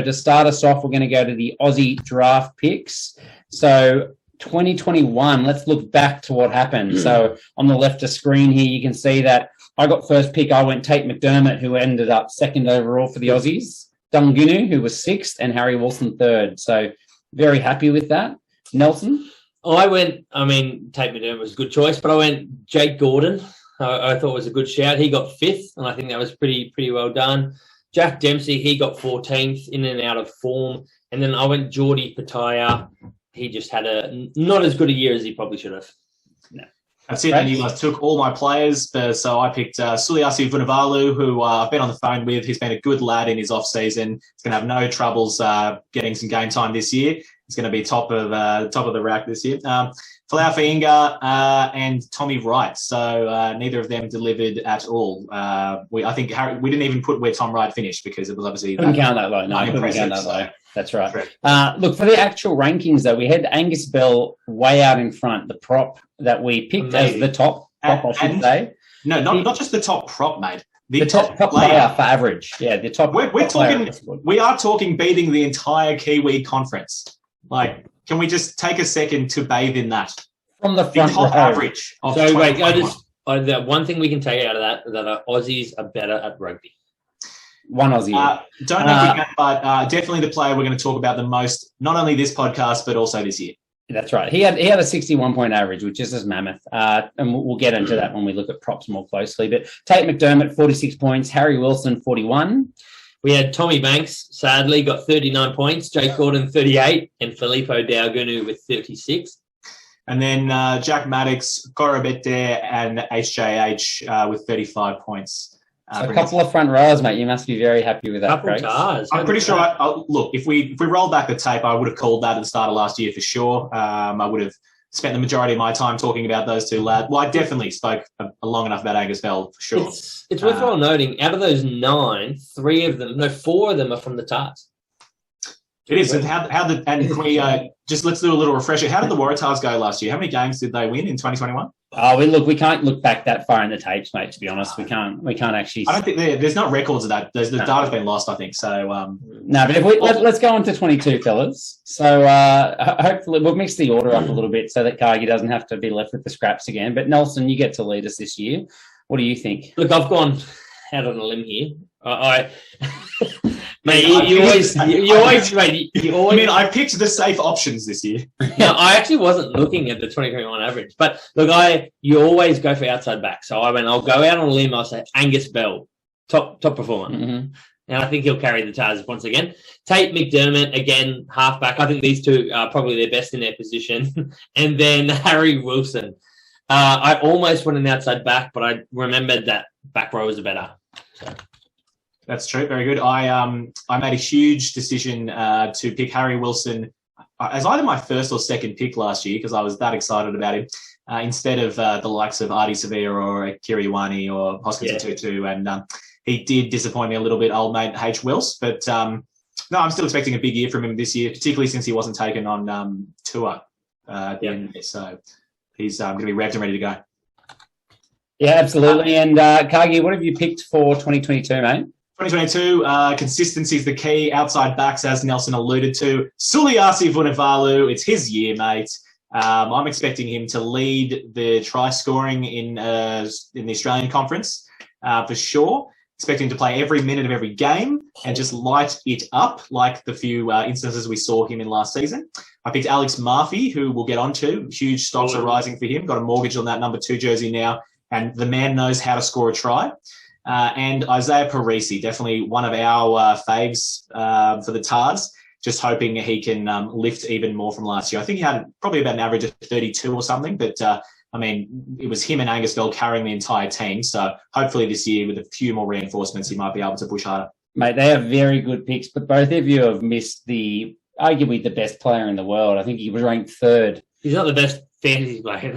to start us off, we're going to go to the Aussie Draft Picks. So 2021, let's look back to what happened. So on the left of screen here, you can see that I got first pick. I went Tate Mcdermott, who ended up second overall for the Aussies. Dunganu, who was sixth, and Harry Wilson third. So very happy with that. Nelson? Tate McDermott was a good choice, but I went Jake Gordon. I thought it was a good shout. He got fifth, and I think that was pretty well done. Jack Dempsey, he got 14th, in and out of form. And then I went Geordie Pataya. He just had not as good a year as he probably should have. No. That's it. And you guys took all my players. So I picked Suliasi Vunivalu, who I've been on the phone with. He's been a good lad in his off-season. He's going to have no troubles getting some game time this year. He's going to be top of the rack this year. Falau Fainga and Tommy Wright. So neither of them delivered at all. I think Harry, we didn't even put where Tom Wright finished because it was obviously couldn't count that low. No, I couldn't count that low. That's right. Look, for the actual rankings, though, we had Angus Bell way out in front, the prop that we picked as the top prop, I should say. No, not just the top prop, mate. The top player for average. Yeah, the top. We are talking beating the entire Kiwi conference. Like, can we just take a second to bathe in that? From the front top average. So wait, the one thing we can take out of that our Aussies are better at rugby. One Aussie. Don't know if we can, but definitely the player we're going to talk about the most, not only this podcast, but also this year. That's right. He had a 61-point average, which is as mammoth. And we'll get into that when we look at props more closely. But Tate McDermott, 46 points. Harry Wilson, 41. We had Tommy Banks, sadly, got 39 points. Jake Gordon, 38. And Philippo Dunganu with 36. And then Jack Maddox, Korobete, and HJH with 35 points. A couple of front rows, mate. You must be very happy with that. I'm pretty sure. Look, if we roll back the tape, I would have called that at the start of last year for sure. I would have spent the majority of my time talking about those two lads. Well, I definitely spoke long enough about Angus Bell for sure. It's worthwhile noting, out of those 9, 4 of them are from the Tars. It is. And can we let's do a little refresher. How did the Waratahs go last year? How many games did they win in 2021? We can't look back that far in the tapes, mate. To be honest, we can't actually. I don't think there's not records of that. The data's been lost, I think. So no, but if let's go on to 22, fellas. So hopefully we'll mix the order up a little bit so that Cargie doesn't have to be left with the scraps again. But Nelson, you get to lead us this year. What do you think? Look, I've gone out on a limb here. You always. I mean, I picked the safe options this year. No, I actually wasn't looking at the 2021 average, but look, you always go for outside back. So I'll go out on a limb. I'll say Angus Bell, top performer, and I think he'll carry the Tars once again. Tate McDermott again, halfback. I think these two are probably their best in their position, and then Harry Wilson. I almost went an outside back, but I remembered that back row was better. So. That's true. Very good. I made a huge decision to pick Harry Wilson as either my first or second pick last year because I was that excited about him instead of the likes of Artie Sevilla or Kiriwani or Hoskins Tutu. And he did disappoint me a little bit, old mate H. Wills. But no, I'm still expecting a big year from him this year, particularly since he wasn't taken on tour. So he's going to be revved and ready to go. Yeah, absolutely. And Cargie, what have you picked for 2022, mate? 2022, consistency is the key. Outside backs, as Nelson alluded to. Suliasi Vunivalu, it's his year, mate. I'm expecting him to lead the try scoring in the Australian Conference for sure. Expecting to play every minute of every game and just light it up like the few instances we saw him in last season. I picked Alex Murphy, who we'll get on to. Huge stocks are rising for him. Got a mortgage on that number 2 jersey now, and the man knows how to score a try. And Isaiah Parisi, definitely one of our faves for the Tars, just hoping he can lift even more from last year. I think he had probably about an average of 32 or something, but it was him and Angus Bell carrying the entire team. So hopefully this year with a few more reinforcements, he might be able to push harder. Mate, they have very good picks, but both of you have missed arguably the best player in the world. I think he was ranked 3rd. He's not the best fantasy player.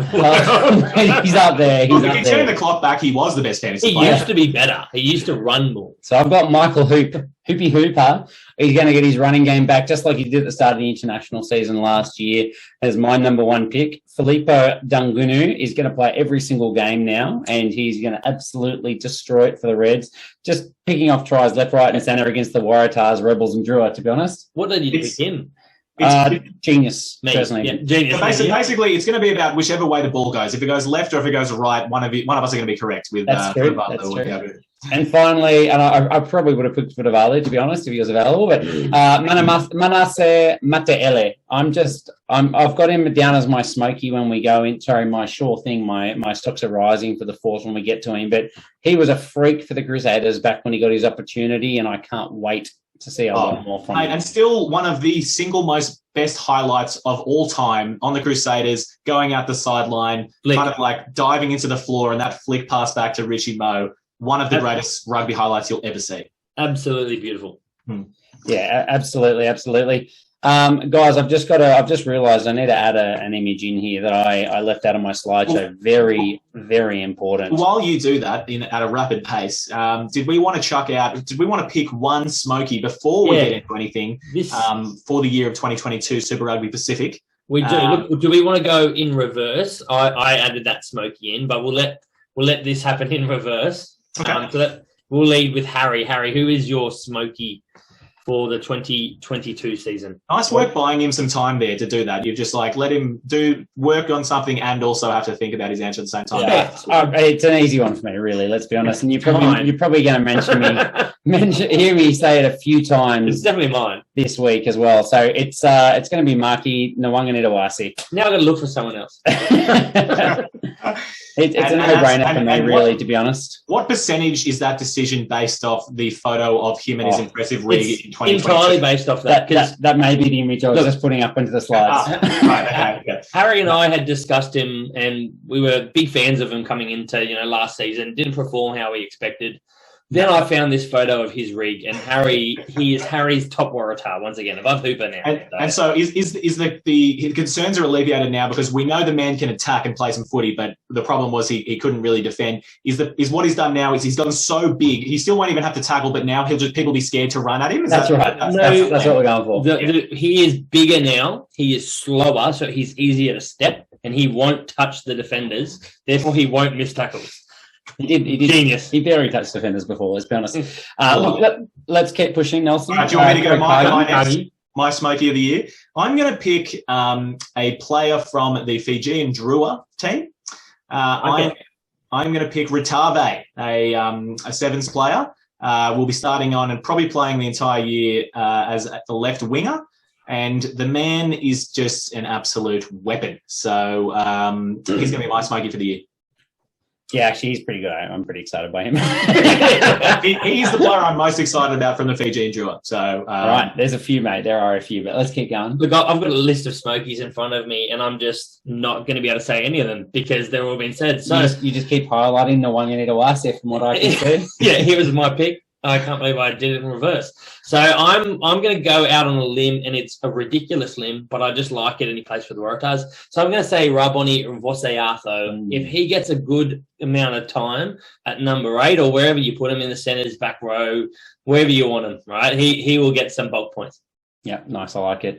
He's up there. If you turn the clock back, he was the best fantasy player. He used to be better. He used to run more. So I've got Michael Hoop, Hoopy Hooper. He's going to get his running game back, just like he did at the start of the international season last year, as my number one pick. Philippo Dunganu is going to play every single game now, and he's going to absolutely destroy it for the Reds. Just picking off tries left, right, and centre against the Waratahs, Rebels, and Drua, to be honest. What did you pick him? Genius, Me. personally. Yeah, genius. Basically, it's going to be about whichever way the ball goes. If it goes left or if it goes right, one of us are going to be correct with That's true. Vunivalu or Gabu. And finally, and I probably would have picked Vunivalu, to be honest, if he was available, but Manasseh Mateele. I've got him down as my smoky when we go in. Sorry, my sure thing. My stocks are rising for the fourth when we get to him. But he was a freak for the Crusaders back when he got his opportunity, and I can't wait to see a lot more from him. And still one of the single most best highlights of all time on the Crusaders, going out the sideline, kind of like diving into the floor, and that flick pass back to Richie Moe. One of the greatest rugby highlights you'll ever see. Absolutely beautiful. Yeah, absolutely. Guys, I've just realised I need to add an image in here that I left out of my slideshow. Very, very important. While you do that at a rapid pace, did we want to pick one smoky before we get into anything for the year of 2022 Super Rugby Pacific? We do. Look, do we want to go in reverse? I added that smoky in, but we'll let this happen in reverse. Okay. So we'll lead with Harry. Harry, who is your smoky for the 2022 season? Nice work buying him some time there to do that. You've just let him do work on something and also have to think about his answer at the same time. Yeah. It's an easy one for me, really. Let's be honest. And you're probably going to hear me say it a few times. It's definitely mine this week as well. So it's going to be Marky Nwanganitawasi. Now I've got to look for someone else. It's a no-brainer for me, really, to be honest. What percentage is that decision based off the photo of him and his impressive rig in 2022? Entirely based off that. That may be the image I was just putting up into the slides. Okay. Harry and I had discussed him, and we were big fans of him coming into last season. Didn't perform how we expected. Then I found this photo of his rig, and he is Harry's top Waratah once again, above Hooper now. And so is the concerns are alleviated now because we know the man can attack and play some footy, but the problem was he couldn't really defend. Is what he's done now is he's gotten so big, he still won't even have to tackle, but now people be scared to run at him. That's right. That's what we're going for. He is bigger now. He is slower, so he's easier to step, and he won't touch the defenders. Therefore, he won't miss tackles. He did. Genius. He barely touched defenders before, let's be honest. Let's keep pushing, Nelson. Do you want me to go my smoky of the year? I'm going to pick a player from the Fijian Drua team. I'm going to pick Ritave, a sevens player. Will be starting on and probably playing the entire year as the left winger. And the man is just an absolute weapon. So he's going to be my smoky for the year. Yeah, actually, he's pretty good. I'm pretty excited by him. He's the player I'm most excited about from the Fijian Drua. So, all right, there's a few, mate. There are a few, but let's keep going. Look, I've got a list of smokies in front of me, and I'm just not going to be able to say any of them because they're all been said. So you just keep highlighting the Nwanganitawasi from what I can see. Yeah, here was my pick. I can't believe I did it in reverse. So I'm going to go out on a limb, and it's a ridiculous limb, but I just like it, and he plays for the Waratahs. So I'm going to say Raboni Voseatho. If he gets a good amount of time at number 8 or wherever you put him in the centres, back row, wherever you want him, right? He will get some bulk points. Yeah, nice. I like it.